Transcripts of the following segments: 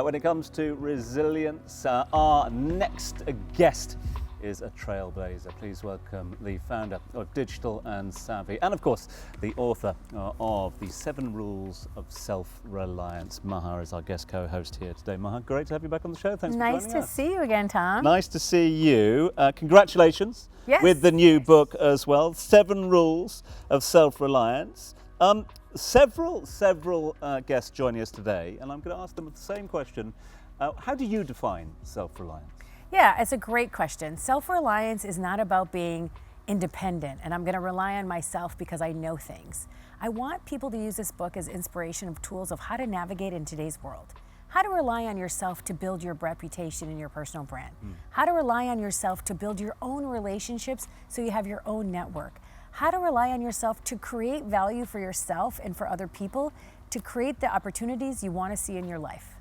when it comes to resilience. Our next guest is a trailblazer. Please welcome the founder of Digital and Savvy, and of course the author of the 7 Rules of Self-Reliance. Maha is our guest co-host here today. Maha, great to have you back on the show. Thanks for joining us. Nice to see you again, Tom. Nice to see you. Congratulations with the new book as well, 7 Rules of Self-Reliance. Several guests joining us today, and I'm going to ask them the same question. How do you define self-reliance? Yeah, it's a great question. Self-reliance is not about being independent and I'm going to rely on myself because I know things. I want people to use this book as inspiration of tools of how to navigate in today's world. How to rely on yourself to build your reputation and your personal brand. How to rely on yourself to build your own relationships so you have your own network. How to rely on yourself to create value for yourself and for other people, to create the opportunities you want to see in your life.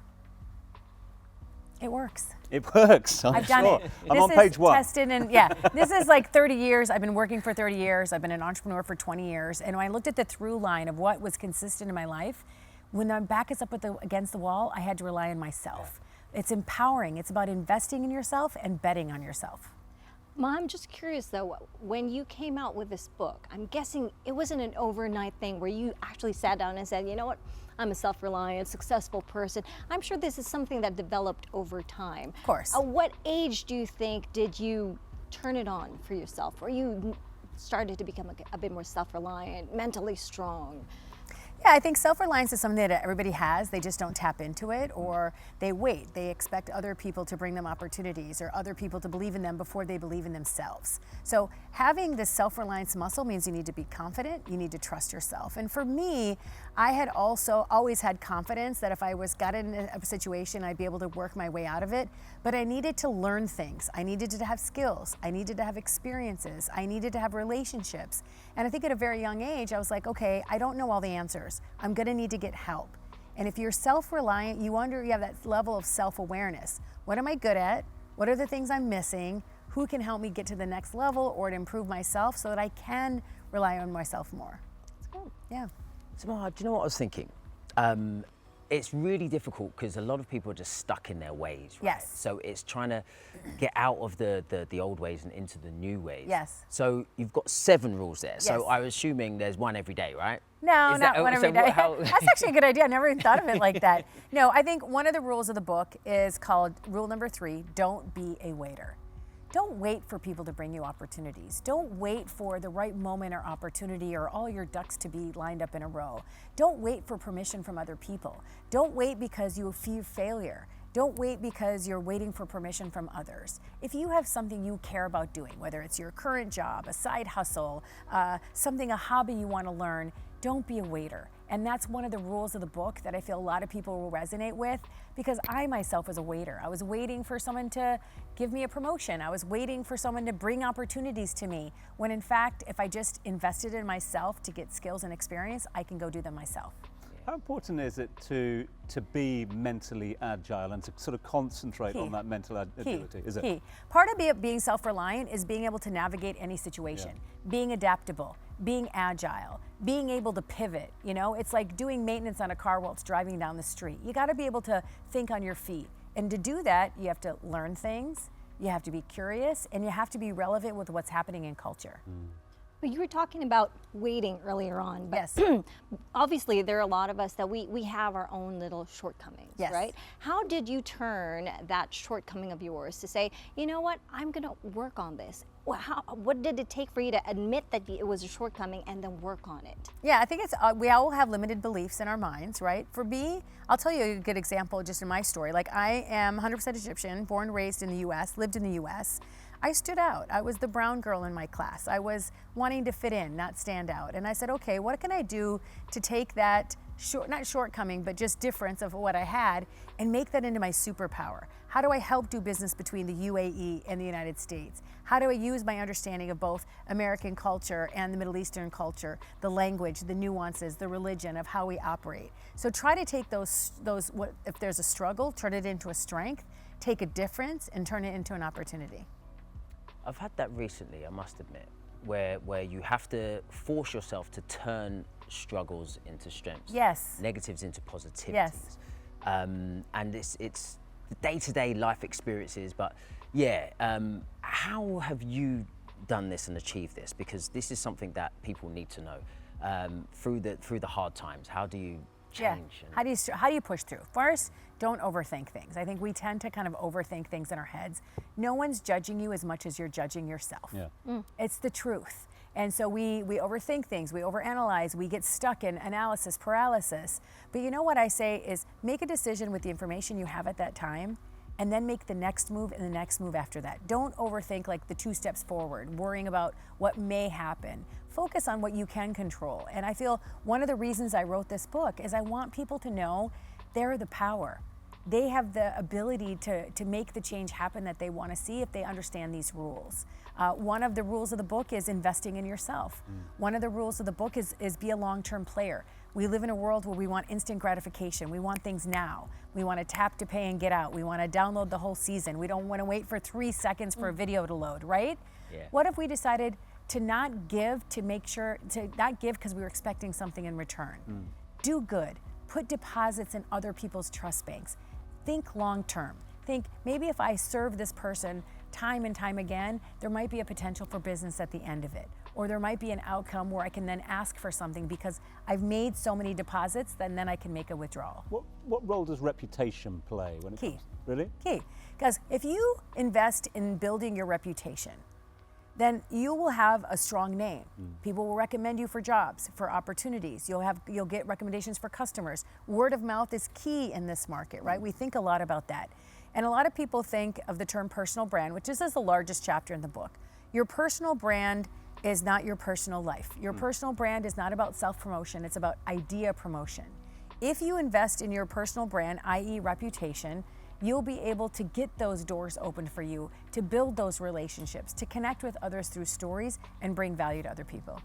It works. It works, I've done sure. it. I'm on page 1. Tested and yeah, this is like 30 years. I've been working for 30 years. I've been an entrepreneur for 20 years. And when I looked at the through line of what was consistent in my life, when my back is up against the wall, I had to rely on myself. It's empowering. It's about investing in yourself and betting on yourself. Mom, I'm just curious though, when you came out with this book, I'm guessing it wasn't an overnight thing where you actually sat down and said, you know what, I'm a self-reliant, successful person. I'm sure this is something that developed over time. Of course. At what age do you think did you turn it on for yourself, or you started to become a bit more self-reliant, mentally strong? Yeah, I think self-reliance is something that everybody has. They just don't tap into it, or they wait. They expect other people to bring them opportunities or other people to believe in them before they believe in themselves. So having this self-reliance muscle means you need to be confident, you need to trust yourself. And for me, I had also always had confidence that if I got in a situation, I'd be able to work my way out of it. But I needed to learn things. I needed to have skills. I needed to have experiences. I needed to have relationships. And I think at a very young age, I was like, okay, I don't know all the answers. I'm gonna need to get help. And if you're self-reliant, you have that level of self-awareness. What am I good at? What are the things I'm missing? Who can help me get to the next level or to improve myself so that I can rely on myself more? That's cool. Yeah. So Maha, do you know what I was thinking? It's really difficult because a lot of people are just stuck in their ways, right? Yes. So it's trying to get out of the old ways and into the new ways. Yes. So you've got 7 rules there. So Yes. I'm assuming there's one every day, right? No, Is not that- one so every day. how- That's actually a good idea. I never even thought of it like that. No, I think one of the rules of the book is called rule number 3, don't be a waiter. Don't wait for people to bring you opportunities. Don't wait for the right moment or opportunity or all your ducks to be lined up in a row. Don't wait for permission from other people. Don't wait because you fear failure. Don't wait because you're waiting for permission from others. If you have something you care about doing, whether it's your current job, a side hustle, a hobby you want to learn, don't be a waiter. And that's one of the rules of the book that I feel a lot of people will resonate with, because I myself was a waiter. I was waiting for someone to give me a promotion. I was waiting for someone to bring opportunities to me, when in fact, if I just invested in myself to get skills and experience, I can go do them myself. How important is it to be mentally agile and to sort of concentrate Key. on that mental agility? Is it? Key. Part of being self-reliant is being able to navigate any situation, being adaptable, being agile, being able to pivot. You know, it's like doing maintenance on a car while it's driving down the street. You got to be able to think on your feet. And to do that, you have to learn things, you have to be curious, and you have to be relevant with what's happening in culture. Well, you were talking about waiting earlier on, but Yes. obviously there are a lot of us that we have our own little shortcomings, Yes. right? How did you turn that shortcoming of yours to say, you know what, I'm gonna work on this? What did it take for you to admit that it was a shortcoming and then work on it? Yeah, I think it's, we all have limited beliefs in our minds, right? For me, I'll tell you a good example just in my story. Like, I am 100% Egyptian, born, raised in the US, lived in the US. I stood out. I was the brown girl in my class. I was wanting to fit in, not stand out. And I said, okay, what can I do to take that, not shortcoming, but just difference of what I had and make that into my superpower? How do I help do business between the UAE and the United States? How do I use my understanding of both American culture and the Middle Eastern culture, the language, the nuances, the religion of how we operate? So try to take those if there's a struggle, turn it into a strength, take a difference and turn it into an opportunity. I've had that recently, I must admit, where you have to force yourself to turn struggles into strengths. Yes. Negatives into positivities. Yes. and it's the day-to-day life experiences. But yeah, how have you done this and achieved this? Because this is something that people need to know through the hard times. How do you change? Yeah. How do you push through? First, don't overthink things. I think we tend to kind of overthink things in our heads. No one's judging you as much as you're judging yourself. Yeah. It's the truth. And so we overthink things, we overanalyze, we get stuck in analysis paralysis. But you know what I say is make a decision with the information you have at that time, and then make the next move and the next move after that. Don't overthink like the 2 steps forward, worrying about what may happen. Focus on what you can control. And I feel one of the reasons I wrote this book is I want people to know they're the power. They have the ability to make the change happen that they want to see if they understand these rules. One of the rules of the book is investing in yourself. One of the rules of the book is be a long-term player. We live in a world where we want instant gratification. We want things now. We want to tap to pay and get out. We want to download the whole season. We don't want to wait for 3 seconds for a video to load, right? Yeah. What if we decided to not give because we were expecting something in return? Do good. Put deposits in other people's trust banks. Think long term. Think maybe if I serve this person time and time again, there might be a potential for business at the end of it. Or there might be an outcome where I can then ask for something because I've made so many deposits, then I can make a withdrawal. What role does reputation play when it Key. comes? Really? Key. Because if you invest in building your reputation, then you will have a strong name. People will recommend you for jobs, for opportunities. You'll get recommendations for customers. Word of mouth is key in this market, right? We think a lot about that. And a lot of people think of the term personal brand, which is the largest chapter in the book. Your personal brand is not your personal life. Your personal brand is not about self-promotion, it's about idea promotion. If you invest in your personal brand, i.e. reputation, you'll be able to get those doors open for you, to build those relationships, to connect with others through stories and bring value to other people.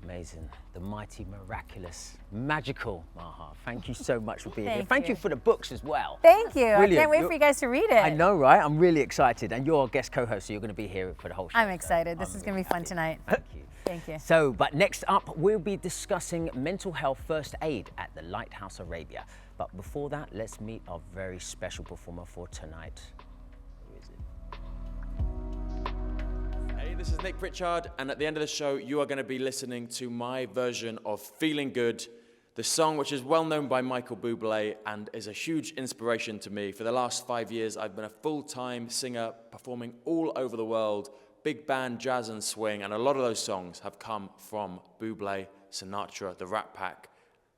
Amazing. The mighty, miraculous, magical Maha. Thank you so much for being here. Thank Thank you. you for the books as well. Thank you. Brilliant. I can't wait for you guys to read it. I know, right? I'm really excited. And you're a guest co-host, so you're going to be here for the whole show. I'm excited. So This is I'm going to be fun happy. tonight. Thank you. Thank you. So, but next up, we'll be discussing mental health first aid at the Lighthouse Arabia. But before that, let's meet our very special performer for tonight. Who is it? Hey, this is Nick Pritchard, and at the end of the show, you are going to be listening to my version of Feeling Good, the song which is well known by Maha Abouelenin and is a huge inspiration to me. For the last 5 years, I've been a full-time singer performing all over the world, big band, jazz and swing, and a lot of those songs have come from Bublé, Sinatra, the Rat Pack,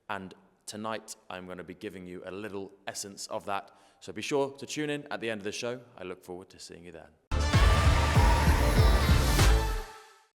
and tonight I'm going to be giving you a little essence of that. So be sure to tune in at the end of the show. I look forward to seeing you then.